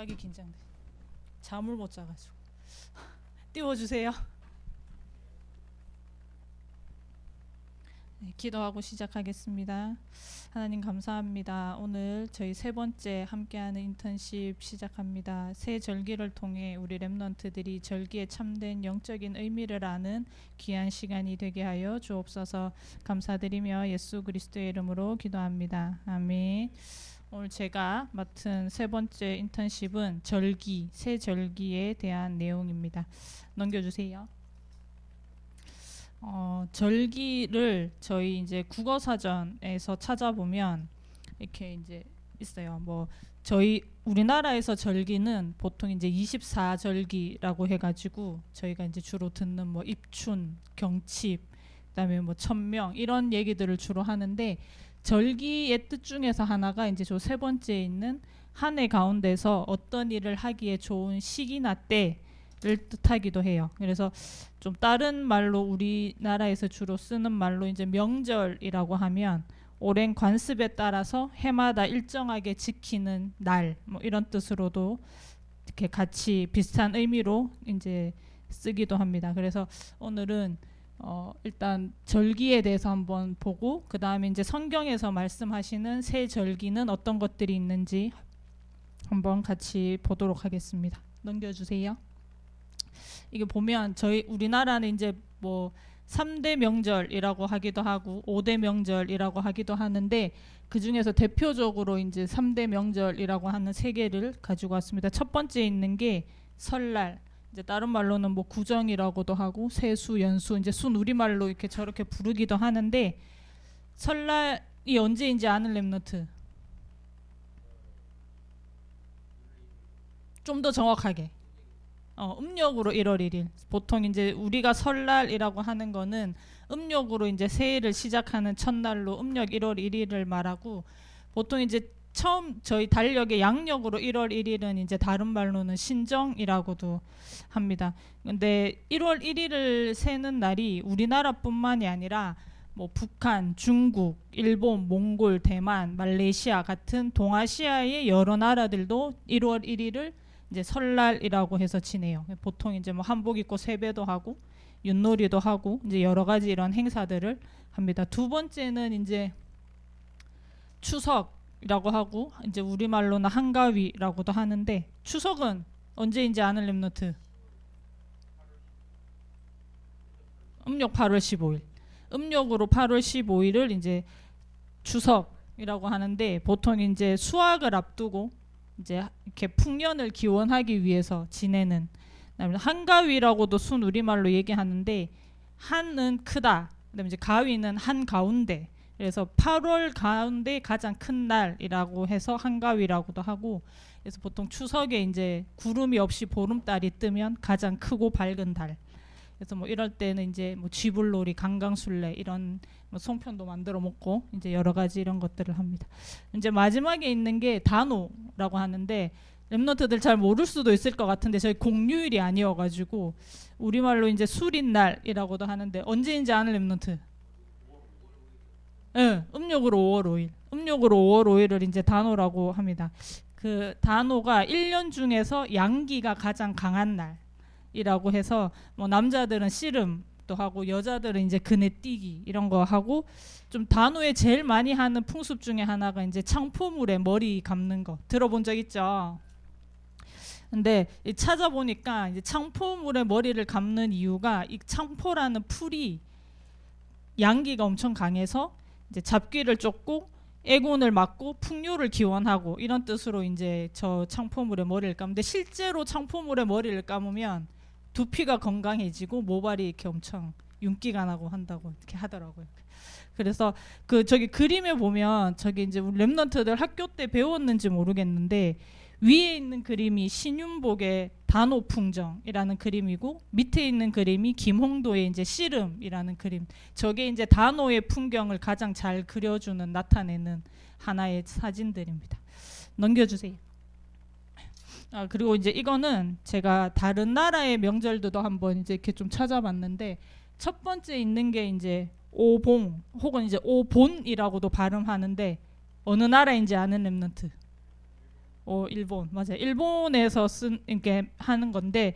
이야기 긴장돼. 잠을 못 자가지고. 띄워주세요. 네, 기도하고 시작하겠습니다. 하나님 감사합니다. 오늘 저희 세 번째 함께하는 인턴십 시작합니다. 새 절기를 통해 우리 렘넌트들이 절기의 참된 영적인 의미를 아는 귀한 시간이 되게 하여 주옵소서. 감사드리며 예수 그리스도의 이름으로 기도합니다. 아멘. 오늘 제가 맡은 세 번째 인턴십은 절기, 새 절기에 대한 내용입니다. 넘겨주세요. 절기를 저희 이제 국어사전에서 찾아보면 이렇게 이제 있어요. 뭐 저희 우리나라에서 절기는 보통 이제 24절기라고 해가지고 저희가 이제 주로 듣는 뭐 입춘, 경칩, 그다음에 뭐 천명 이런 얘기들을 주로 하는데 절기의 뜻 중에서 하나가 이제 저 세 번째에 있는 한 해 가운데서 어떤 일을 하기에 좋은 시기나 때를 뜻하기도 해요. 그래서 좀 다른 말로 우리나라에서 주로 쓰는 말로 이제 명절이라고 하면 오랜 관습에 따라서 해마다 일정하게 지키는 날 뭐 이런 뜻으로도 이렇게 같이 비슷한 의미로 이제 쓰기도 합니다. 그래서 오늘은 일단 절기에 대해서 한번 보고 그 다음에 이제 성경에서 말씀하시는 새 절기는 어떤 것들이 있는지 한번 같이 보도록 하겠습니다. 넘겨주세요. 이게 보면 저희 우리나라는 이제 뭐 3대 명절이라고 하기도 하고 5대 명절이라고 하기도 하는데 그 중에서 대표적으로 이제 3대 명절이라고 하는 세 개를 가지고 왔습니다. 첫 번째 있는 게 설날. 이제 다른 말로는 뭐 구정이라고도 하고 세수, 연수 이제 순우리말로 이렇게 저렇게 부르기도 하는데 설날이 언제인지 아는 랩노트? 좀 더 정확하게. 음력으로 1월 1일. 보통 이제 우리가 설날이라고 하는 거는 음력으로 이제 새해를 시작하는 첫날로 음력 1월 1일을 말하고 보통 이제 처음 저희 달력의 양력으로 1월 1일은 이제 다른 말로는 신정이라고도 합니다. 근데 1월 1일을 세는 날이 우리나라뿐만이 아니라 뭐 북한, 중국, 일본, 몽골, 대만, 말레이시아 같은 동아시아의 여러 나라들도 1월 1일을 이제 설날이라고 해서 지내요. 보통 이제 뭐 한복 입고 세배도 하고 윷놀이도 하고 이제 여러 가지 이런 행사들을 합니다. 두 번째는 이제 추석이라고 하고 이제 우리말로는 한가위라고도 하는데 추석은 언제인지 아는 랩노트? 음력 8월 15일. 음력으로 8월 15일을 이제 추석이라고 하는데 보통 이제 수학을 앞두고 이제 이렇게 풍년을 기원하기 위해서 지내는 한가위라고도 순우리말로 얘기하는데 한은 크다. 그다음에 이제 가위는 한 가운데. 그래서 8월 가운데 가장 큰 날이라고 해서 한가위라고도 하고 그래서 보통 추석에 이제 구름이 없이 보름달이 뜨면 가장 크고 밝은 달. 그래서 뭐 이럴 때는 이제 뭐 쥐불놀이, 강강술래 이런 뭐 송편도 만들어 먹고 이제 여러 가지 이런 것들을 합니다. 이제 마지막에 있는 게 단오라고 하는데 랩노트들 잘 모를 수도 있을 것 같은데 저희 공휴일이 아니어가지고 우리말로 이제 술인 날이라고도 하는데 언제인지 아는 랩노트? 네, 음력으로 5월 5일. 음력으로 5월 5일을 이제 단오라고 합니다. 그 단오가 1년 중에서 양기가 가장 강한 날이라고 해서 뭐 남자들은 씨름도 하고 여자들은 이제 그네뛰기 이런 거 하고 좀 단오에 제일 많이 하는 풍습 중에 하나가 이제 창포물에 머리 감는 거 들어본 적 있죠? 근데 찾아보니까 이제 창포물에 머리를 감는 이유가 이 창포라는 풀이 양기가 엄청 강해서 이제 잡귀를 쫓고 애군을 막고 풍요를 기원하고 이런 뜻으로 이제 저 창포물에 머리를 감는데 실제로 창포물에 머리를 감으면 두피가 건강해지고 모발이 이렇게 엄청 윤기가 나고 한다고 이렇게 하더라고요. 그래서 그 저기 그림에 보면 저기 이제 우리 랩넌트들 학교 때 배웠는지 모르겠는데 위에 있는 그림이 신윤복의 단오풍정이라는 그림이고 밑에 있는 그림이 김홍도의 이제 씨름이라는 그림. 저게 이제 단오의 풍경을 가장 잘 그려주는 나타내는 하나의 사진들입니다. 넘겨주세요. 그리고 이제 이거는 제가 다른 나라의 명절들도 한번 이제 이렇게 좀 찾아봤는데 첫 번째 있는 게 이제 오봉 혹은 이제 오본이라고도 발음하는데 어느 나라인지 아는 랩넌트? 일본 맞아요. 일본에서 쓴 이렇게 하는 건데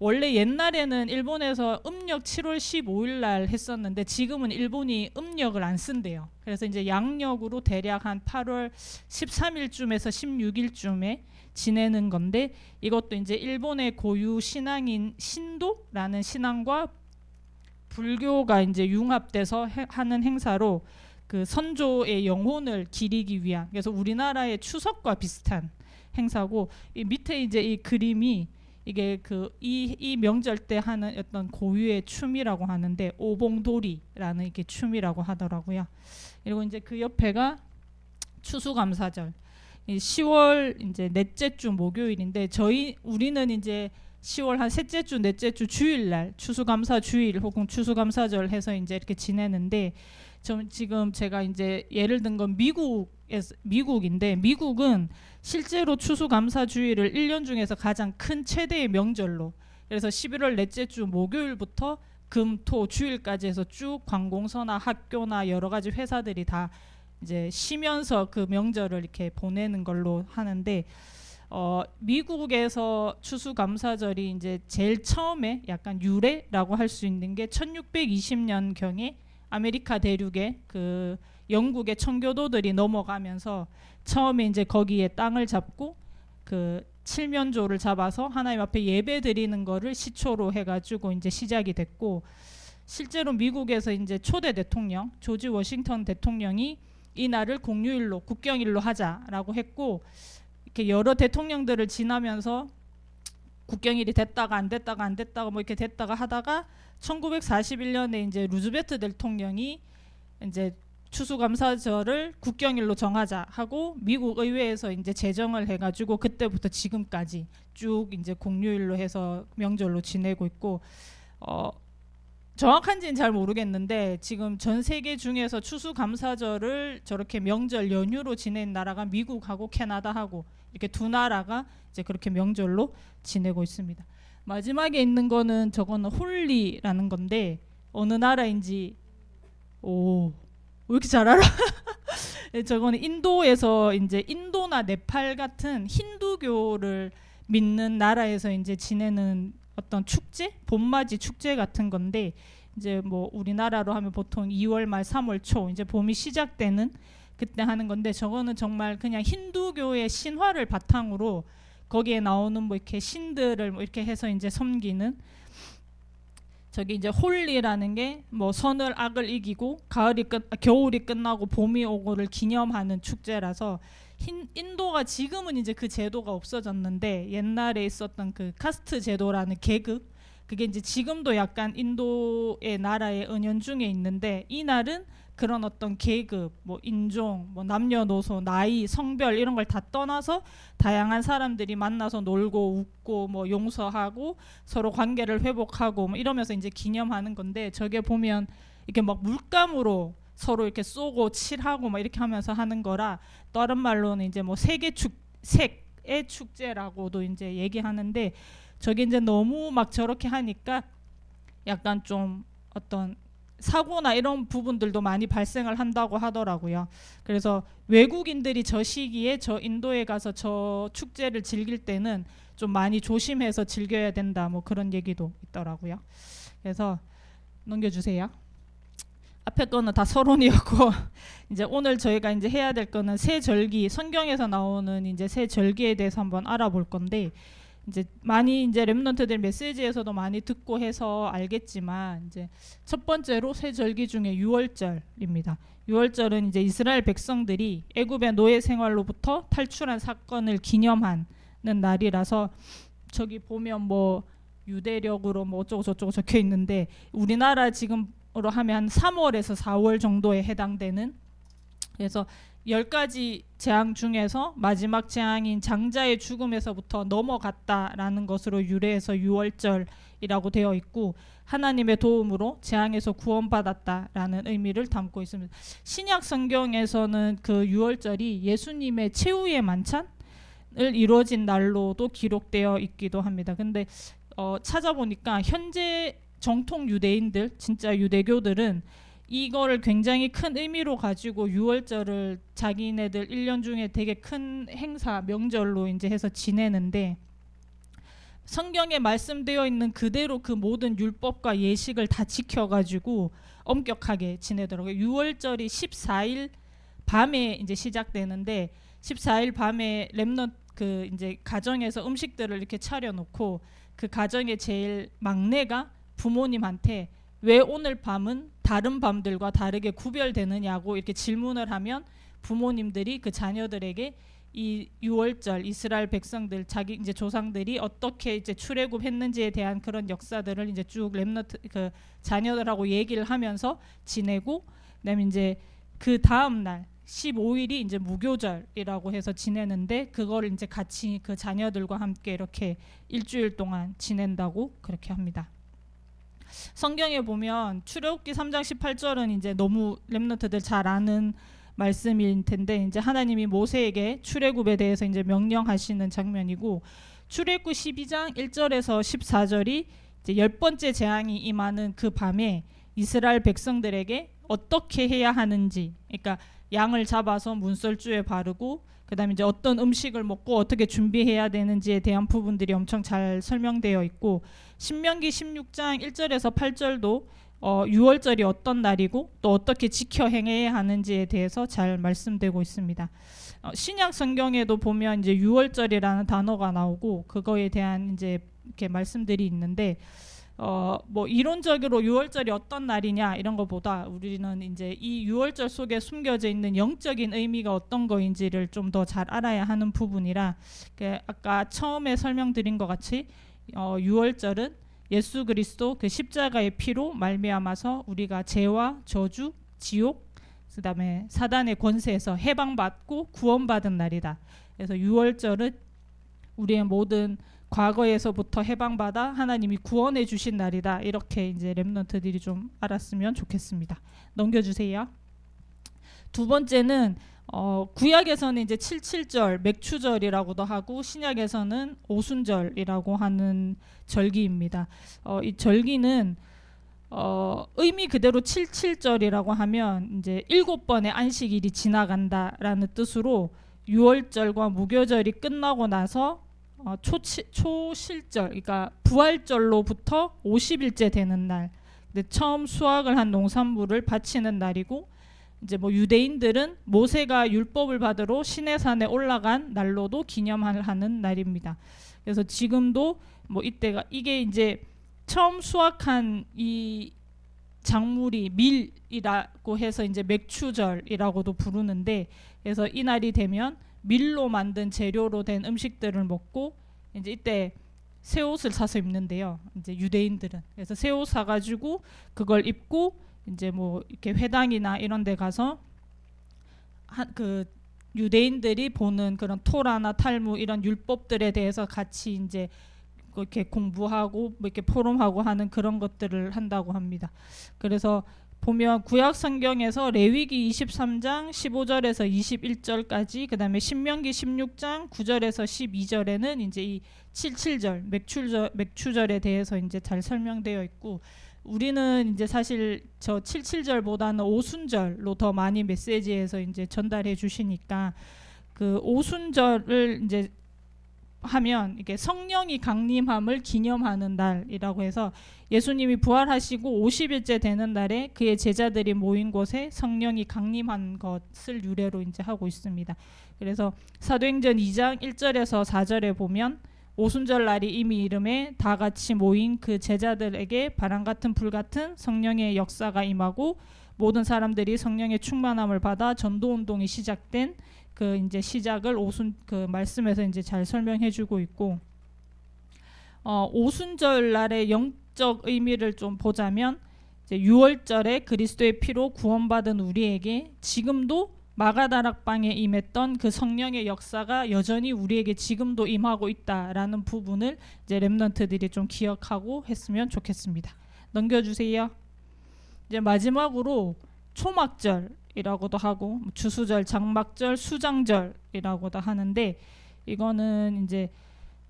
원래 옛날에는 일본에서 음력 7월 15일 날 했었는데 지금은 일본이 음력을 안 쓴대요. 그래서 이제 양력으로 대략 한 8월 13일쯤에서 16일쯤에 지내는 건데 이것도 이제 일본의 고유 신앙인 신도라는 신앙과 불교가 이제 융합돼서 하는 행사로 그 선조의 영혼을 기리기 위한 그래서 우리나라의 추석과 비슷한 행사고 이 밑에 이제 이 그림이 이게 그 이 명절 때 하는 어떤 고유의 춤이라고 하는데 오봉돌이라는 이게 춤이라고 하더라고요. 그리고 이제 그 옆에가 추수감사절. 10월 이제 넷째 주 목요일인데 우리는 이제 10월 한 셋째 주 넷째 주 주일날 추수감사 주일 혹은 추수감사절 해서 이제 이렇게 지내는데 지금 제가 이제 예를 든 건 미국인데 미국은 실제로 추수감사주의를 1년 중에서 가장 큰 최대의 명절로 그래서 11월 넷째 주 목요일부터 금, 토, 주일까지 해서 쭉 관공서나 학교나 여러 가지 회사들이 다 이제 쉬면서 그 명절을 이렇게 보내는 걸로 하는데 미국에서 추수감사절이 이제 제일 처음에 약간 유래라고 할 수 있는 게 1620년 경에 아메리카 대륙에 그 영국의 청교도들이 넘어가면서 처음에 이제 거기에 땅을 잡고 그 칠면조를 잡아서 하나님 앞에 예배 드리는 거를 시초로 해가지고 이제 시작이 됐고 실제로 미국에서 이제 초대 대통령 조지 워싱턴 대통령이 이 날을 공휴일로 국경일로 하자라고 했고 이렇게 여러 대통령들을 지나면서 국경일이 됐다가 안 됐다가 안 됐다가 뭐 이렇게 됐다가 하다가 1941년에 이제 루즈벨트 대통령이 이제 추수감사절을 국경일로 정하자 하고 미국 의회에서 이제 제정을 해가지고 그때부터 지금까지 쭉 이제 공휴일로 해서 명절로 지내고 있고 정확한지는 잘 모르겠는데 지금 전 세계 중에서 추수감사절을 저렇게 명절 연휴로 지낸 나라가 미국하고 캐나다하고 이렇게 두 나라가 이제 그렇게 명절로 지내고 있습니다. 마지막에 있는 거는 저거는 홀리라는 건데 어느 나라인지 왜 이렇게 잘 알아? 저거는 인도에서 이제 인도나 네팔 같은 힌두교를 믿는 나라에서 이제 지내는 어떤 축제, 봄맞이 축제 같은 건데 이제 뭐 우리나라로 하면 보통 2월 말 3월 초 이제 봄이 시작되는 그때 하는 건데 저거는 정말 그냥 힌두교의 신화를 바탕으로 거기에 나오는 뭐 이렇게 신들을 뭐 이렇게 해서 이제 섬기는 저기 이제 홀리라는 게 뭐 선을 악을 이기고 겨울이 끝나고 봄이 오고를 기념하는 축제라서 인도가 지금은 이제 그 제도가 없어졌는데 옛날에 있었던 그 카스트 제도라는 계급 그게 이제 지금도 약간 인도의 나라의 은연중에 있는데 이 날은 그런 어떤 계급, 뭐 인종, 뭐 남녀노소, 나이, 성별 이런 걸 다 떠나서 다양한 사람들이 만나서 놀고 웃고 뭐 용서하고 서로 관계를 회복하고 뭐 이러면서 이제 기념하는 건데 저게 보면 이렇게 막 물감으로 서로 이렇게 쏘고 칠하고 막 이렇게 하면서 하는 거라 다른 말로는 이제 뭐 색의 축제라고도 이제 얘기하는데 저게 이제 너무 막 저렇게 하니까 약간 좀 어떤 사고나 이런 부분들도 많이 발생을 한다고 하더라고요. 그래서 외국인들이 저 시기에 저 인도에 가서 저 축제를 즐길 때는 좀 많이 조심해서 즐겨야 된다 뭐 그런 얘기도 있더라고요. 그래서 넘겨주세요. 앞에 거는 다 서론이었고 이제 오늘 저희가 이제 해야 될 거는 새 절기 성경에서 나오는 이제 새 절기에 대해서 한번 알아볼 건데 이제 많이 이제 렘넌트들 메시지에서도 많이 듣고 해서 알겠지만 이제 첫 번째로 새 절기 중에 유월절입니다. 유월절은 이제 이스라엘 백성들이 애굽의 노예 생활로부터 탈출한 사건을 기념하는 날이라서 저기 보면 뭐 유대력으로 뭐 어쩌고 저쩌고 적혀 있는데 우리나라 지금으로 하면 한 3월에서 4월 정도에 해당되는 그래서 10가지 재앙 중에서 마지막 재앙인 장자의 죽음에서부터 넘어갔다라는 것으로 유래해서 유월절이라고 되어 있고 하나님의 도움으로 재앙에서 구원받았다라는 의미를 담고 있습니다. 신약 성경에서는 그 유월절이 예수님의 최후의 만찬을 이루어진 날로도 기록되어 있기도 합니다. 근데 찾아보니까 현재 정통 유대인들 진짜 유대교들은 이거를 굉장히 큰 의미로 가지고 유월절을 자기네들 1년 중에 되게 큰 행사, 명절로 이제 해서 지내는데, 성경에 말씀되어 있는 그대로 그 모든 율법과 예식을 다 지켜가지고 엄격하게 지내더라고요. 유월절이 14일 밤에 이제 시작되는데, 14일 밤에 렘넌트 그 이제 가정에서 음식들을 이렇게 차려놓고, 그 가정의 제일 막내가 부모님한테 왜 오늘 밤은 다른 밤들과 다르게 구별되느냐고 이렇게 질문을 하면, 부모님들이 그 자녀들에게 이 유월절 이스라엘 백성들 자기 이제 조상들이 어떻게 이제 출애굽했는지에 대한 그런 역사들을 이제 쭉 렘넌트 그 자녀들하고 얘기를 하면서 지내고, 그다음에 이제 그 다음 날 15일이 이제 무교절이라고 해서 지내는데, 그거를 이제 같이 그 자녀들과 함께 이렇게 일주일 동안 지낸다고 그렇게 합니다. 성경에 보면 출애굽기 3장 18절은 이제 너무 렘넌트들 잘 아는 말씀일 텐데, 이제 하나님이 모세에게 출애굽에 대해서 이제 명령하시는 장면이고, 출애굽 12장 1절에서 14절이 이제 10번째 재앙이 임하는 그 밤에 이스라엘 백성들에게 어떻게 해야 하는지, 그러니까 양을 잡아서 문설주에 바르고 그다음에 이제 어떤 음식을 먹고 어떻게 준비해야 되는지에 대한 부분들이 엄청 잘 설명되어 있고, 신명기 16장 1절에서 8절도 유월절이 어떤 날이고 또 어떻게 지켜 행해야 하는지에 대해서 잘 말씀되고 있습니다. 신약 성경에도 보면 이제 유월절이라는 단어가 나오고 그거에 대한 이제 이렇게 말씀들이 있는데, 뭐 이론적으로 유월절이 어떤 날이냐 이런 것보다 우리는 이제 이 유월절 속에 숨겨져 있는 영적인 의미가 어떤 거인지를 좀 더 잘 알아야 하는 부분이라, 아까 처음에 설명드린 것 같이 유월절은 예수 그리스도 그 십자가의 피로 말미암아서 우리가 죄와 저주, 지옥, 그다음에 사단의 권세에서 해방받고 구원받은 날이다. 그래서 유월절은 우리의 모든 과거에서부터 해방받아 하나님이 구원해 주신 날이다. 이렇게 이제 렘넌트들이 좀 알았으면 좋겠습니다. 넘겨주세요. 두 번째는 구약에서는 이제 77절 맥추절이라고도 하고, 신약에서는 오순절이라고 하는 절기입니다. 이 절기는 의미 그대로 77절이라고 하면 이제 7번의 안식일이 지나간다라는 뜻으로, 유월절과 무교절이 끝나고 나서 초실절, 그러니까 부활절로부터 50일째 되는 날, 처음 수확을 한 농산물을 바치는 날이고, 이제 뭐 유대인들은 모세가 율법을 받으러 시내산에 올라간 날로도 기념하는 날입니다. 그래서 지금도 뭐 이때가 이게 이제 처음 수확한 이 작물이 밀이라고 해서 이제 맥추절이라고도 부르는데, 그래서 이 날이 되면 밀로 만든 재료로 된 음식들을 먹고, 이제 이때 새 옷을 사서 입는데요. 이제 유대인들은 그래서 새 옷 사가지고 그걸 입고 이제 뭐 이렇게 회당이나 이런 데 가서 그 유대인들이 보는 그런 토라나 탈무 이런 율법들에 대해서 같이 이제 이렇게 공부하고 뭐 이렇게 포럼하고 하는 그런 것들을 한다고 합니다. 그래서 보면 구약 성경에서 레위기 23장 15절에서 21절까지, 그다음에 신명기 16장 9절에서 12절에는 이제 이 77절 맥추절에 대해서 이제 잘 설명되어 있고, 우리는 이제 사실 저 77절보다는 오순절로 더 많이 메시지에서 이제 전달해 주시니까, 그 오순절을 이제 하면 이게 성령이 강림함을 기념하는 날이라고 해서, 예수님이 부활하시고 50일째 되는 날에 그의 제자들이 모인 곳에 성령이 강림한 것을 유래로 이제 하고 있습니다. 그래서 사도행전 2장 1절에서 4절에 보면, 오순절 날이 이미 이름에 다 같이 모인 그 제자들에게 바람 같은 불 같은 성령의 역사가 임하고 모든 사람들이 성령의 충만함을 받아 전도 운동이 시작된 그 이제 시작을 그 말씀에서 이제 잘 설명해주고 있고, 오순절 날의 영적 의미를 좀 보자면, 이제 유월절에 그리스도의 피로 구원받은 우리에게 지금도 마가다락방에 임했던 그 성령의 역사가 여전히 우리에게 지금도 임하고 있다라는 부분을 이제 렘넌트들이 좀 기억하고 했으면 좋겠습니다. 넘겨주세요. 이제 마지막으로 초막절이라고도 하고 주수절, 장막절, 수장절이라고도 하는데, 이거는 이제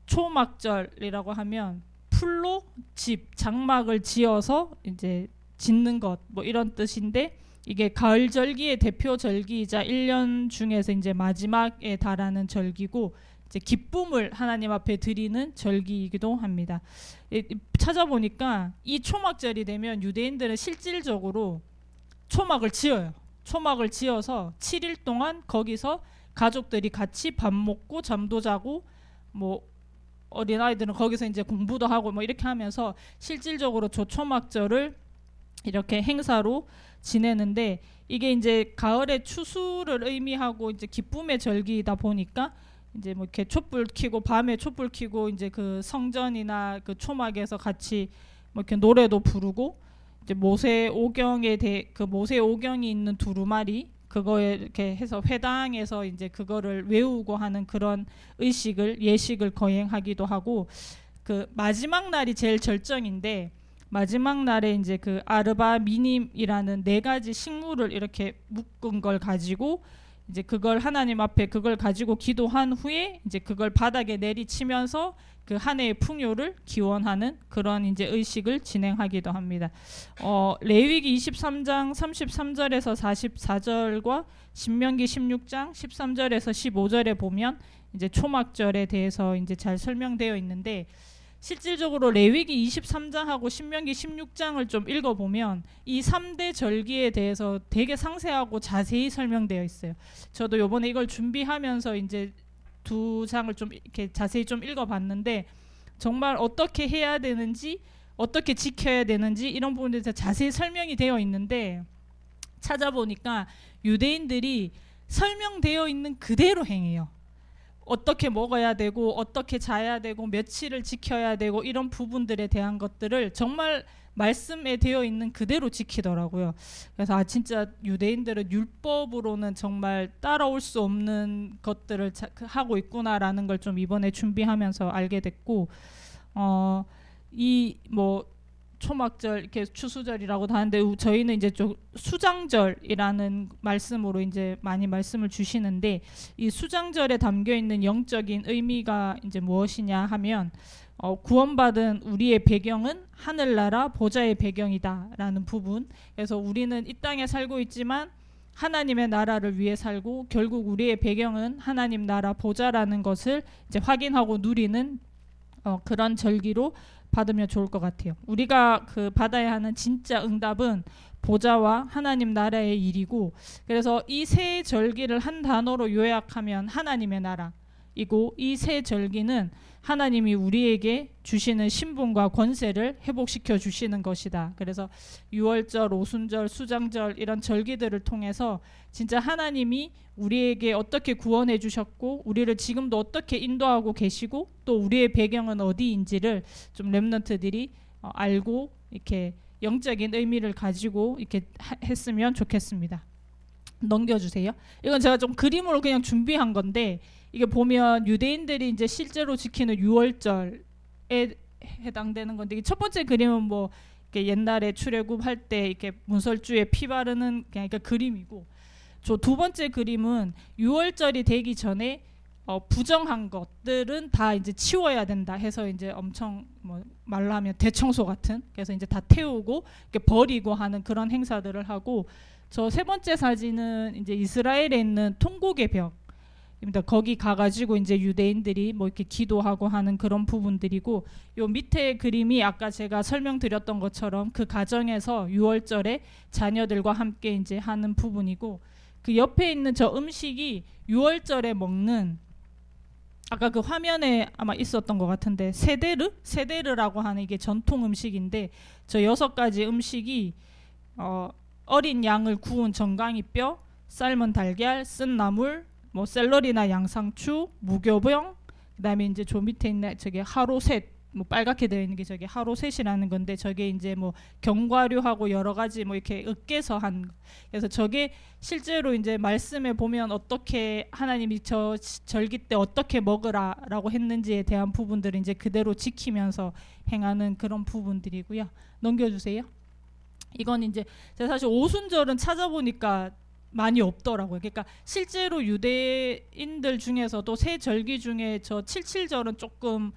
초막절이라고 하면 풀로 장막을 지어서 이제 짓는 것 뭐 이런 뜻인데, 이게 가을 절기의 대표 절기이자 1년 중에서 이제 마지막에 달하는 절기고, 이제 기쁨을 하나님 앞에 드리는 절기이기도 합니다. 찾아보니까 이 초막절이 되면 유대인들은 실질적으로 초막을 지어요. 초막을 지어서 7일 동안 거기서 가족들이 같이 밥 먹고 잠도 자고, 뭐 어린아이들은 거기서 이제 공부도 하고 뭐 이렇게 하면서 실질적으로 초초막절을 이렇게 행사로 지내는데, 이게 이제 가을의 추수를 의미하고 이제 기쁨의 절기이다 보니까 이제 뭐 이렇게 촛불 켜고, 밤에 촛불 켜고 이제 그 성전이나 그 초막에서 같이 뭐 이렇게 노래도 부르고, 이제 그 모세 오경이 있는 두루마리 그거에 이렇게 해서 회당에서 이제 그거를 외우고 하는 그런 예식을 거행하기도 하고, 그 마지막 날이 제일 절정인데, 마지막 날에 이제 그 아르바 미님이라는 4가지 식물을 이렇게 묶은 걸 가지고 이제 그걸 하나님 앞에 그걸 가지고 기도한 후에 이제 그걸 바닥에 내리치면서 그 한 해의 풍요를 기원하는 그런 이제 의식을 진행하기도 합니다. 레위기 23장 33절에서 44절과 신명기 16장 13절에서 15절에 보면 이제 초막절에 대해서 이제 잘 설명되어 있는데, 실질적으로 레위기 23장하고 신명기 16장을 좀 읽어보면 이 3대 절기에 대해서 되게 상세하고 자세히 설명되어 있어요. 저도 요번에 이걸 준비하면서 이제 2장을 좀 이렇게 자세히 좀 읽어봤는데, 정말 어떻게 해야 되는지, 어떻게 지켜야 되는지 이런 부분에 대해서 자세히 설명이 되어 있는데, 찾아보니까 유대인들이 설명되어 있는 그대로 행해요. 어떻게 먹어야 되고 어떻게 자야 되고 며칠을 지켜야 되고 이런 부분들에 대한 것들을 정말 말씀에 되어 있는 그대로 지키더라고요. 그래서 진짜 유대인들은 율법으로는 정말 따라올 수 없는 것들을 하고 있구나라는 걸 좀 이번에 준비하면서 알게 됐고, 이 뭐 초막절 이렇게 추수절이라고도 하는데, 저희는 이제 좀 수장절이라는 말씀으로 이제 많이 말씀을 주시는데, 이 수장절에 담겨 있는 영적인 의미가 이제 무엇이냐 하면, 구원받은 우리의 배경은 하늘나라 보좌의 배경이다라는 부분. 그래서 우리는 이 땅에 살고 있지만 하나님의 나라를 위해 살고, 결국 우리의 배경은 하나님 나라 보좌라는 것을 이제 확인하고 누리는 그런 절기로 받으면 좋을 것 같아요. 우리가 그 받아야 하는 진짜 응답은 보좌와 하나님 나라의 일이고, 그래서 이 세 절기를 한 단어로 요약하면 하나님의 나라이고, 이 세 절기는 하나님이 우리에게 주시는 신분과 권세를 회복시켜 주시는 것이다. 그래서 유월절, 오순절, 수장절 이런 절기들을 통해서 진짜 하나님이 우리에게 어떻게 구원해 주셨고, 우리를 지금도 어떻게 인도하고 계시고, 또 우리의 배경은 어디인지를 좀 렘넌트들이 알고 이렇게 영적인 의미를 가지고 이렇게 했으면 좋겠습니다. 넘겨주세요. 이건 제가 좀 그림으로 그냥 준비한 건데, 이게 보면 유대인들이 이제 실제로 지키는 유월절에 해당되는 건데, 이게 첫 번째 그림은 뭐 이렇게 옛날에 출애굽할 때 이렇게 문설주에 피 바르는 그냥 그림이고, 저 두 번째 그림은 유월절이 되기 전에 부정한 것들은 다 이제 치워야 된다 해서 이제 엄청 뭐 말로 하면 대청소 같은, 그래서 이제 다 태우고 이렇게 버리고 하는 그런 행사들을 하고, 저 세 번째 사진은 이제 이스라엘에 있는 통곡의 벽입니다. 거기 가가지고 이제 유대인들이 뭐 이렇게 기도하고 하는 그런 부분들이고, 요 밑에 그림이 아까 제가 설명드렸던 것처럼 그 가정에서 유월절에 자녀들과 함께 이제 하는 부분이고, 그 옆에 있는 저 음식이 유월절에 먹는, 아까 그 화면에 아마 있었던 것 같은데 세데르라고 하는 이게 전통 음식인데, 저 6가지 음식이 어린 양을 구운 정강이 뼈, 삶은 달걀, 쓴 나물, 뭐 샐러리나 양상추, 무교병, 그다음에 이제 저 밑에 있는 저게 하로셋, 뭐 빨갛게 되어 있는 게 저게 하로셋이라는 건데, 저게 이제 뭐 견과류하고 여러 가지 뭐 이렇게 으깨서 한, 그래서 저게 실제로 이제 말씀에 보면 어떻게 하나님이 저 절기 때 어떻게 먹으라라고 했는지에 대한 부분들을 이제 그대로 지키면서 행하는 그런 부분들이고요. 넘겨주세요. 이건 이제 제가 사실 오순절은 찾아보니까 많이 없더라고요. 그러니까 실제로 유대인들 중에서도 세 절기 중에 저 77절은 조금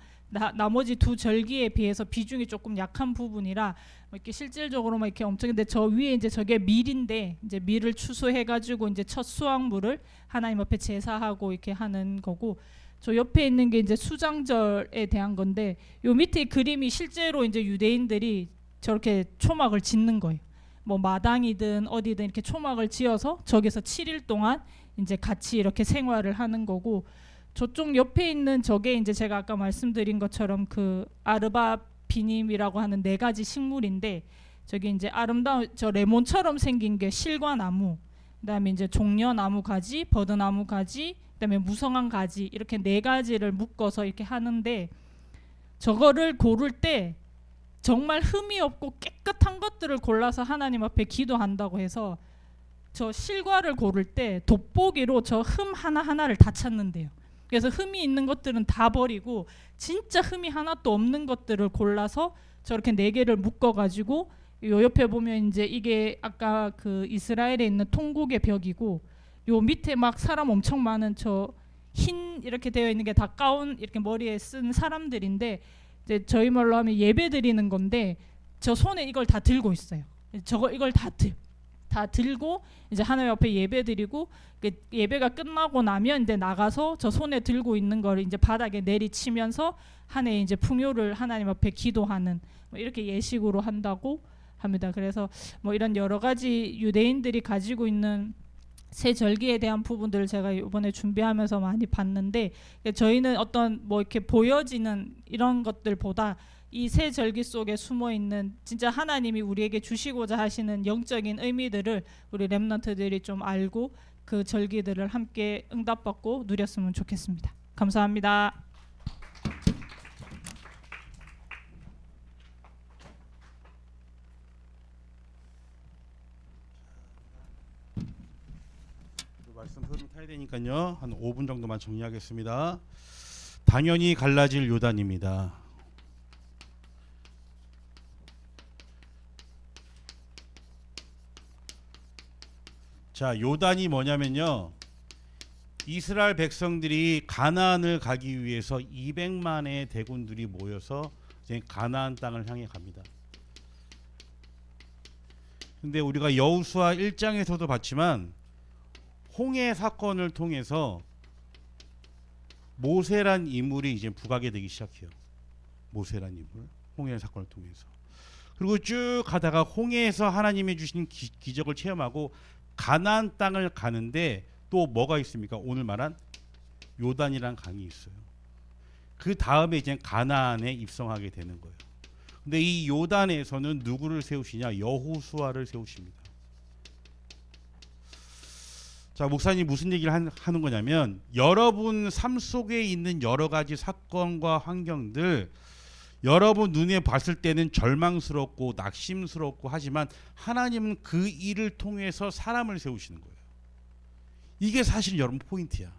나머지 두 절기에 비해서 비중이 조금 약한 부분이라 뭐 이렇게 실질적으로 막 이렇게 엄청, 근데 저 위에 이제 저게 밀인데 이제 밀을 추수해 가지고 이제 첫 수확물을 하나님 앞에 제사하고 이렇게 하는 거고, 저 옆에 있는 게 이제 수장절에 대한 건데, 요 밑에 그림이 실제로 이제 유대인들이 저렇게 초막을 짓는 거예요. 뭐 마당이든 어디든 이렇게 초막을 지어서 저기서 7일 동안 이제 같이 이렇게 생활을 하는 거고, 저쪽 옆에 있는 저게 이제 제가 아까 말씀드린 것처럼 그 아르바 비님이라고 하는 4가지 식물인데, 저기 이제 아름다운 저 레몬처럼 생긴 게 실과나무, 그다음에 이제 종려나무 가지, 버드나무 가지, 그다음에 무성한 가지, 이렇게 4가지를 묶어서 이렇게 하는데, 저거를 고를 때 정말 흠이 없고 깨끗한 것들을 골라서 하나님 앞에 기도한다고 해서, 저 실과를 고를 때 돋보기로 저 흠 하나하나를 다 찾는데요. 그래서 흠이 있는 것들은 다 버리고 진짜 흠이 하나도 없는 것들을 골라서 저렇게 4개를 묶어가지고, 요 옆에 보면 이제 이게 아까 그 이스라엘에 있는 통곡의 벽이고, 요 밑에 막 사람 엄청 많은 저 흰 이렇게 되어 있는 게 다 가운 이렇게 머리에 쓴 사람들인데, 이제 저희 말로 하면 예배 드리는 건데, 저 손에 이걸 다 들고 있어요. 이걸 다 들고 이제 하나님 앞에 예배 드리고, 예배가 끝나고 나면 이제 나가서 저 손에 들고 있는 걸 이제 바닥에 내리치면서 한 해 이제 풍요를 하나님 앞에 기도하는, 뭐 이렇게 예식으로 한다고 합니다. 그래서 뭐 이런 여러 가지 유대인들이 가지고 있는 새 절기에 대한 부분들을 제가 이번에 준비하면서 많이 봤는데, 저희는 어떤 뭐 이렇게 보여지는 이런 것들보다 이 새 절기 속에 숨어 있는 진짜 하나님이 우리에게 주시고자 하시는 영적인 의미들을 우리 렘넌트들이 좀 알고 그 절기들을 함께 응답받고 누렸으면 좋겠습니다. 감사합니다. 말씀 흐름 타야 되니까요. 한 5분 정도만 정리하겠습니다. 당연히 갈라질 요단입니다. 자, 요단이 뭐냐면요, 이스라엘 백성들이 가나안을 가기 위해서 200만의 대군들이 모여서 이제 가나안 땅을 향해 갑니다. 근데 우리가 여호수아 1장에서도 봤지만 홍해 사건을 통해서 모세란 인물이 이제 부각이 되기 시작해요. 모세란 인물, 홍해 사건을 통해서. 그리고 쭉 가다가 홍해에서 하나님이 주신 기적을 체험하고 가나안 땅을 가는데 또 뭐가 있습니까? 오늘 말한 요단이란 강이 있어요. 그 다음에 이제 가나안에 입성하게 되는 거예요. 근데 이 요단에서는 누구를 세우시냐? 여호수아를 세우십니다. 자, 목사님 무슨 얘기를 하는 거냐면, 여러분 삶 속에 있는 여러 가지 사건과 환경들, 여러분 눈에 봤을 때는 절망스럽고 낙심스럽고 하지만 하나님은 그 일을 통해서 사람을 세우시는 거예요. 이게 사실 여러분 포인트야.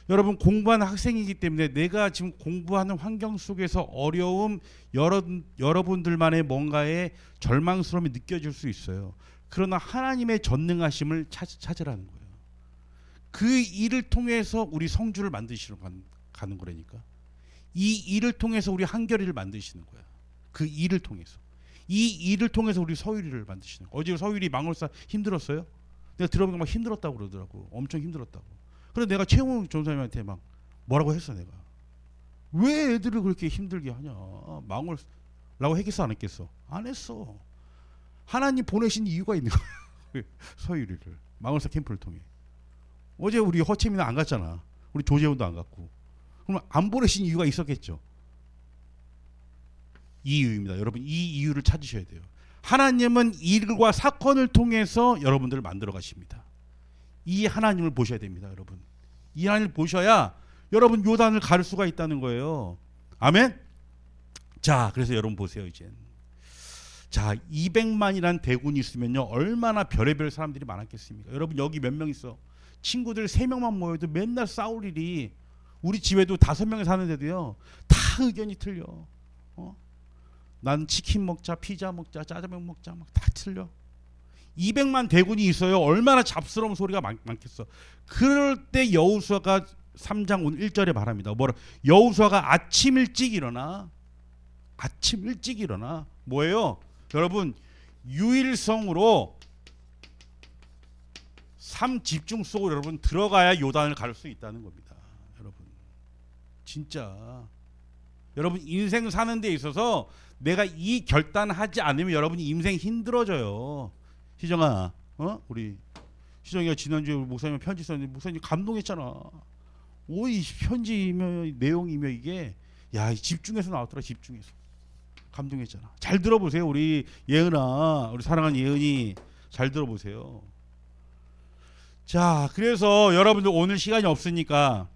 여러분 공부하는 학생이기 때문에 내가 지금 공부하는 환경 속에서 어려움, 여러분들만의 뭔가의 절망스러움이 느껴질 수 있어요. 그러나 하나님의 전능하심을 찾으라는 거예요. 그 일을 통해서 우리 성주를 만드시러 가는 거라니까. 이 일을 통해서 우리 한결이를 만드시는 거야. 그 일을 통해서. 이 일을 통해서 우리 서유리를 만드시는 거야. 어제 서유리 망월사 힘들었어요? 내가 들어보니까 막 힘들었다고 그러더라고. 엄청 힘들었다고. 그래서 내가 최홍 전사님한테 막 뭐라고 했어 내가. 왜 애들을 그렇게 힘들게 하냐. 망월라고 했겠어 안 했겠어? 안 했어. 하나님 보내신 이유가 있는 거야. 서유리를. 망월사 캠프를 통해. 어제 우리 허채민은 안 갔잖아. 우리 조재훈도 안 갔고. 그럼 안 보내신 이유가 있었겠죠. 이 이유입니다. 여러분 이 이유를 찾으셔야 돼요. 하나님은 일과 사건을 통해서 여러분들을 만들어 가십니다. 이 하나님을 보셔야 됩니다. 여러분. 이 하나님을 보셔야 여러분 요단을 가를 수가 있다는 거예요. 아멘. 자, 그래서 여러분 보세요. 이제 자, 200만이란 대군이 있으면요 얼마나 별의별 사람들이 많았겠습니까? 여러분 여기 몇 명 있어? 친구들 3명만 모여도 맨날 싸울 일이, 우리 집에도 5명이 사는데도요 다 의견이 틀려. 난 치킨 먹자, 피자 먹자, 짜장면 먹자, 막 다 틀려. 200만 대군이 있어요. 얼마나 잡스러운 소리가 많겠어. 그럴 때 여호수아가 3장 오늘 1절에 말합니다. 뭐라? 여호수아가 아침 일찍 일어나. 아침 일찍 일어나. 뭐예요? 여러분 유일성으로 삶 집중 속으로 여러분 들어가야 요단을 가를 수 있다는 겁니다. 여러분 진짜 여러분 인생 사는 데 있어서 내가 이 결단하지 않으면 여러분 인생 힘들어져요. 희정아, 우리 희정이가 지난주에 목사님 편지 썼는데 목사님 감동했잖아. 오이 편지며 내용이며 이게 야 집중해서 나왔더라. 집중해서 감동했잖아. 잘 들어보세요. 우리 예은아, 우리 사랑하는 예은이 잘 들어보세요. 자, 그래서 여러분들 오늘 시간이 없으니까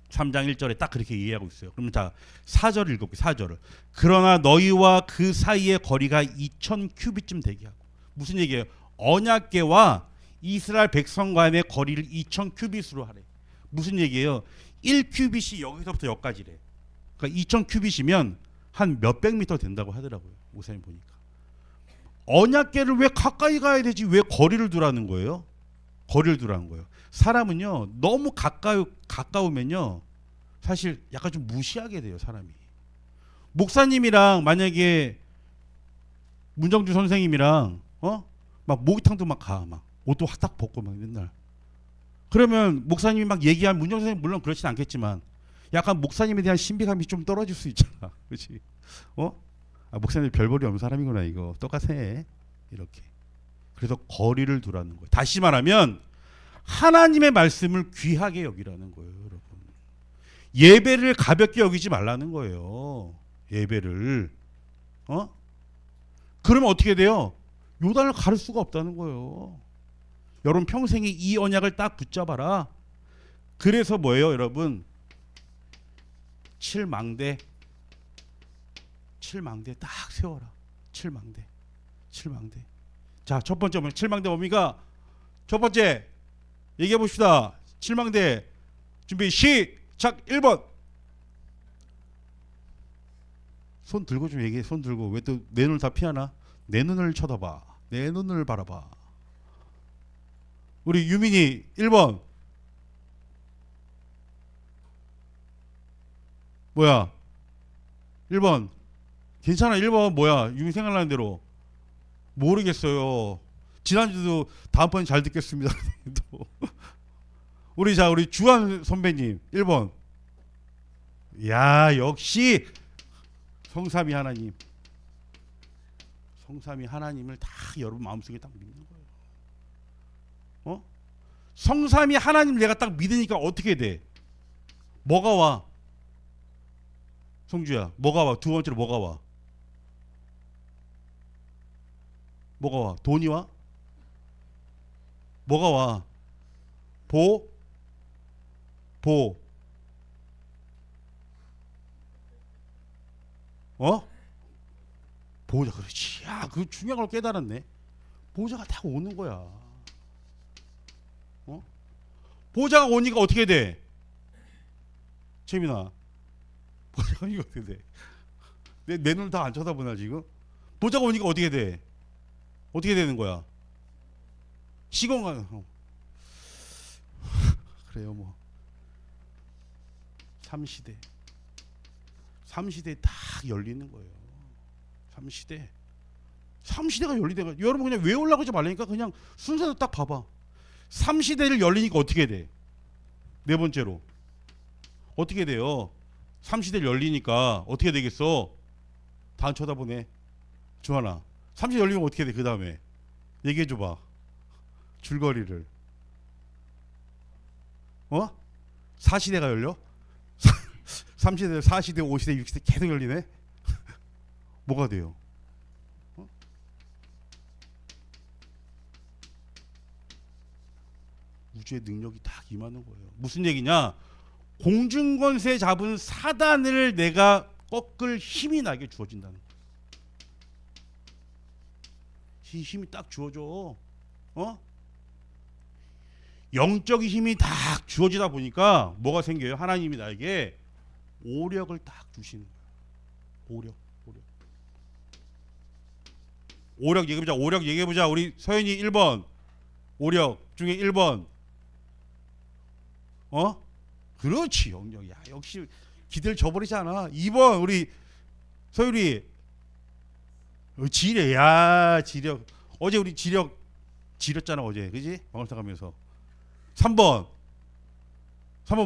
3장 1절에 딱 그렇게 이해하고 있어요. 그러면 자 4절을 읽어볼게요. 4절을. 그러나 너희와 그 사이의 거리가 2000 큐빗쯤 되게 하고. 무슨 얘기예요? 언약궤와 이스라엘 백성 간의 거리를 2000 큐빗으로 하래. 무슨 얘기예요? 1 큐빗이 여기서부터 여기까지래. 그러니까 2000 큐빗이면 한 몇백 미터 된다고 하더라고요. 목사님 보니까. 언약궤를 왜 가까이 가야 되지? 왜 거리를 두라는 거예요? 거리를 두라는 거예요. 사람은요 너무 가까우면요 사실 약간 좀 무시하게 돼요. 사람이. 목사님이랑 만약에 문정주 선생님이랑 막 목욕탕도 막 가 막 옷도 확딱 벗고 막 맨날 그러면 목사님이 막 얘기하면 문정주 선생님 물론 그렇진 않겠지만 약간 목사님에 대한 신비감이 좀 떨어질 수 있잖아. 그렇지? 목사님 별볼이 없는 사람이구나 이거 똑같아 이렇게. 그래서 거리를 두라는 거예요. 다시 말하면 하나님의 말씀을 귀하게 여기라는 거예요. 여러분 예배를 가볍게 여기지 말라는 거예요. 예배를 그러면 어떻게 돼요? 요단을 가를 수가 없다는 거예요. 여러분 평생에 이 언약을 딱 붙잡아라. 그래서 뭐예요 여러분? 7망대 딱 세워라. 7망대. 자, 첫 번째 뭐 7망대 뭡니까? 첫 번째 얘기해 봅시다. 7망대 준비 시작. 1번. 손 들고 좀 얘기해. 손 들고. 왜 또 내 눈을 다 피하나? 내 눈을 쳐다봐. 내 눈을 바라봐. 우리 유민이 1번. 뭐야? 1번. 괜찮아. 1번 뭐야? 유민 생각나는 대로. 모르겠어요. 지난주도 다음번에 잘 듣겠습니다. 우리 주한 선배님 1번. 야 역시 성삼위 하나님. 성삼위 하나님을 다 여러분 마음속에 딱 믿는 거예요. 성삼위 하나님 내가 딱 믿으니까 어떻게 돼? 뭐가 와? 성주야 뭐가 와? 두 번째로 뭐가 와? 뭐가 와? 돈이 와? 뭐가 와? 보호자. 그렇지. 야, 그 중요한 걸 깨달았네. 보호자가 다 오는 거야. 보호자가 오니까 어떻게 돼? 재민아. 보호자가 오니까 어떻게 돼? 내 눈을 다 안 쳐다보나 지금? 보호자가 오니까 어떻게 돼? 어떻게 되는 거야? 시공간. 그래요 뭐. 삼시대 딱 열리는 거예요. 삼시대가 열리대가 여러분 그냥 외우려고 하지 말라니까 그냥 순서대로 딱 봐봐. 삼시대를 열리니까 어떻게 돼? 네 번째로 어떻게 돼요? 삼시대를 열리니까 어떻게 되겠어? 다 안 쳐다보네. 주하나 삼시대 열리면 어떻게 돼? 그 다음에 얘기해 줘봐. 줄거리를. 사시대가 열려? 3시대, 4시대, 5시대, 6시대 계속 열리네? 뭐가 돼요? 우주의 능력이 다 임하는 거예요. 무슨 얘기냐? 공중권세 잡은 사단을 내가 꺾을 힘이 나게 주어진다는 거예요. 힘이 딱 주어져. 영적인 힘이 딱 주어지다 보니까 뭐가 생겨요? 하나님이 나에게 오력을 딱 주시는 거예요. 오력 얘기해보자. 우리 서연이 1번 오력 중에 1번 그렇지 영역. 야 역시 기대를 저버리지 않아. 2번 우리 서유리 지뢰. 야 지력. 어제 우리 지렸잖아 어제. 그지? 방울타 가면서. 3번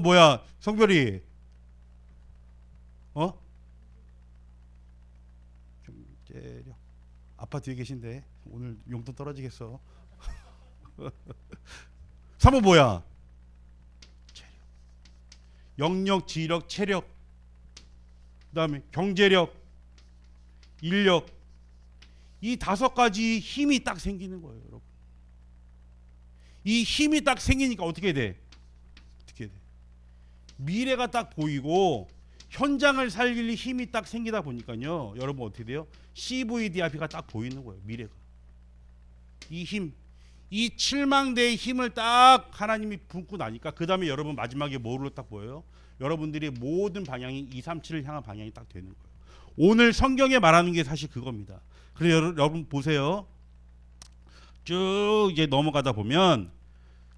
뭐야? 성별이 경제력. 아빠 뒤에 계신데 오늘 용돈 떨어지겠어. 3번 뭐야? 체력. 영역, 지력, 체력. 그다음에 경제력, 인력. 이 5가지 힘이 딱 생기는 거예요, 여러분. 이 힘이 딱 생기니까 어떻게 돼? 미래가 딱 보이고 현장을 살릴 힘이 딱 생기다 보니까요. 여러분 어떻게 돼요? CVDIP가 딱 보이는 거예요. 미래가. 이 힘, 이 7망대의 힘을 딱 하나님이 붓고 나니까 그 다음에 여러분 마지막에 뭐로 딱 보여요? 여러분들의 모든 방향이 237을 향한 방향이 딱 되는 거예요. 오늘 성경에 말하는 게 사실 그겁니다. 그래서 여러분 보세요. 쭉 이제 넘어가다 보면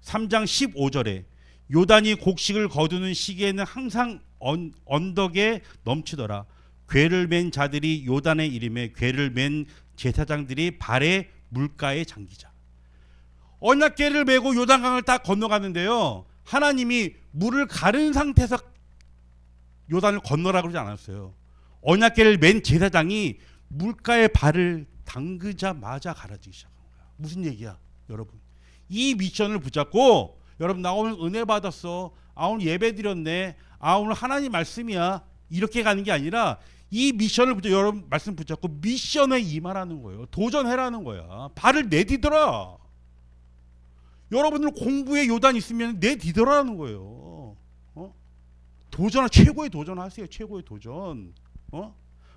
3장 15절에 요단이 곡식을 거두는 시기에는 항상 언덕에 넘치더라. 궤를 맨 자들이 요단의 이름에 궤를 맨 제사장들이 발에 물가에 잠기자. 언약궤를 메고 요단강을 딱 건너가는데요. 하나님이 물을 가른 상태에서 요단을 건너라고 그러지 않았어요. 언약궤를 맨 제사장이 물가에 발을 담그자마자 가라지기 시작한 거야. 무슨 얘기야, 여러분? 이 미션을 붙잡고 여러분 나 오늘 은혜 받았어. 오늘 예배 드렸네. 오늘 하나님 말씀이야. 이렇게 가는 게 아니라 이 미션을 붙잡고 여러분 말씀 붙잡고 미션에 임하라는 거예요. 도전해라는 거야. 발을 내디뎌라. 여러분들 공부에 요단 있으면 내디뎌라는 거예요. 도전, 최고의 도전하세요. 최고의 도전.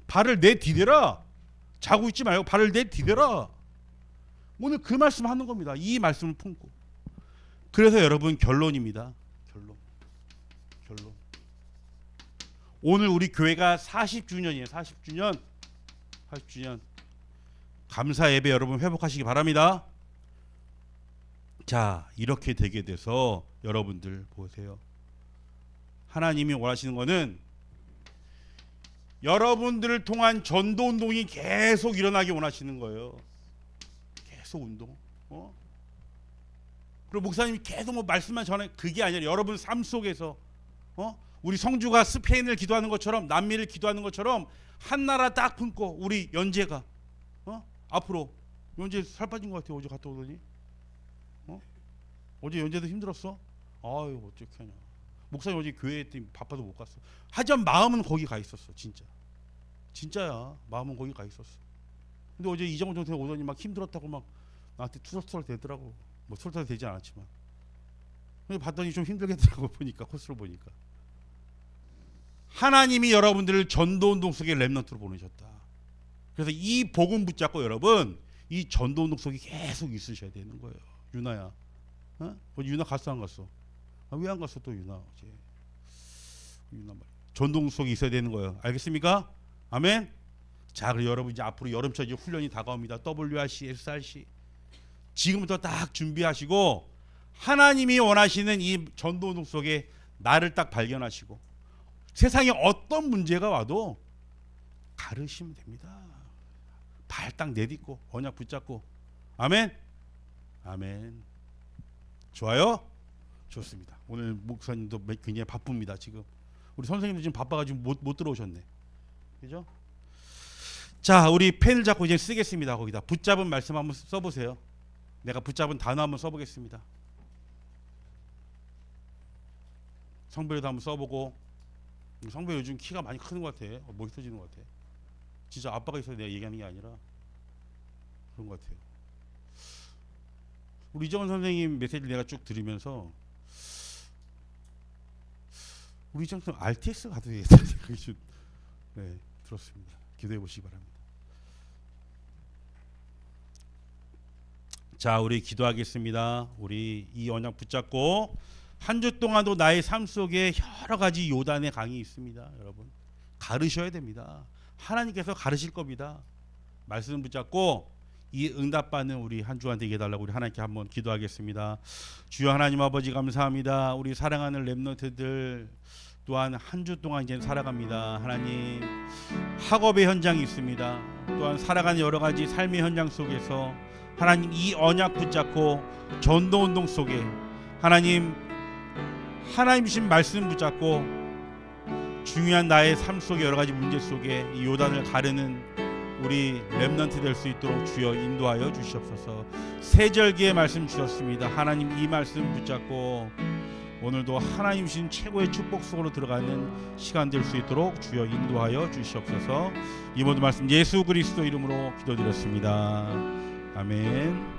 발을 내디뎌라. 자고 있지 말고 발을 내디뎌라. 오늘 그 말씀 하는 겁니다. 이 말씀을 품고. 그래서 여러분 결론입니다. 결론. 오늘 우리 교회가 40주년이에요. 40주년. 감사 예배 여러분 회복하시기 바랍니다. 자, 이렇게 되게 돼서 여러분들 보세요. 하나님이 원하시는 거는 여러분들을 통한 전도 운동이 계속 일어나기 원하시는 거예요. 계속 운동. 그리고 목사님이 계속 뭐 말씀만 전해 그게 아니라 여러분 삶 속에서 우리 성주가 스페인을 기도하는 것처럼 남미를 기도하는 것처럼 한 나라 딱 품고 우리 연재가 앞으로 연재 살 빠진 것 같아요. 어제 갔다 오더니 어제 연재도 힘들었어. 아유 어떡하냐. 목사님 어제 교회 했더니 바빠서 못 갔어. 하지만 마음은 거기 가 있었어. 진짜야. 마음은 거기 가 있었어. 근데 어제 이정훈 전생 오더니 막 힘들었다고 막 나한테 투덜투덜 대더라고. 뭐 투덜투덜 되지 않았지만. 근데 봤더니 좀 힘들겠더라고 보니까 코스로 보니까. 하나님이 여러분들을 전도운동 속에 렘넌트로 보내셨다. 그래서 이 복음 붙잡고 여러분 이 전도운동 속에 계속 있으셔야 되는 거예요. 유나야. 어제 유나 갔어 안 갔어? 왜 안 갔어 또 유나 어제? 유나 말. 전도운동 속에 있어야 되는 거예요. 알겠습니까? 아멘. 자, 그리고 여러분 이제 앞으로 여름철 이제 훈련이 다가옵니다. WRC, SRC. 지금부터 딱 준비하시고 하나님이 원하시는 이 전도운동 속에 나를 딱 발견하시고 세상에 어떤 문제가 와도 가르시면 됩니다. 발 딱 내딛고 언약 붙잡고. 아멘. 좋아요? 좋습니다. 오늘 목사님도 굉장히 바쁩니다. 지금 우리 선생님도 지금 바빠가지고 못 들어오셨네. 그죠? 자, 우리 펜을 잡고 이제 쓰겠습니다. 거기다 붙잡은 말씀 한번 써보세요. 내가 붙잡은 단어 한번 써보겠습니다. 성별도 한번 써보고. 성별 요즘 키가 많이 크는 것 같아. 멋있어지는 것 같아. 진짜 아빠가 있어서 내가 얘기하는 게 아니라 그런 것 같아요. 우리 이정원 선생님 메시지를 내가 쭉 들으면서 우리 이정원 선생님 RTS 가도 되겠다는 생각이 좀 들었습니다. 기도해 보시기 바랍니다. 자, 우리 기도하겠습니다. 우리 이 언약 붙잡고 한 주 동안도 나의 삶 속에 여러 가지 요단의 강이 있습니다. 여러분 가르셔야 됩니다. 하나님께서 가르실 겁니다. 말씀 붙잡고 이 응답받는 우리 한 주간 되게 해달라고 우리 하나님께 한번 기도하겠습니다. 주여 하나님 아버지 감사합니다. 우리 사랑하는 렘넌트들 또한 한 주 동안 이제 살아갑니다. 하나님 학업의 현장이 있습니다. 또한 살아가는 여러 가지 삶의 현장 속에서 하나님 이 언약 붙잡고 전도운동 속에 하나님 하나님이신 말씀 붙잡고 중요한 나의 삶 속의 여러 가지 문제 속에 이 요단을 가르는 우리 렘넌트 될 수 있도록 주여 인도하여 주시옵소서. 세절기의 말씀 주셨습니다. 하나님 이 말씀 붙잡고 오늘도 하나님이신 최고의 축복 속으로 들어가는 시간 될 수 있도록 주여 인도하여 주시옵소서. 이 모든 말씀 예수 그리스도 이름으로 기도드렸습니다. 아멘.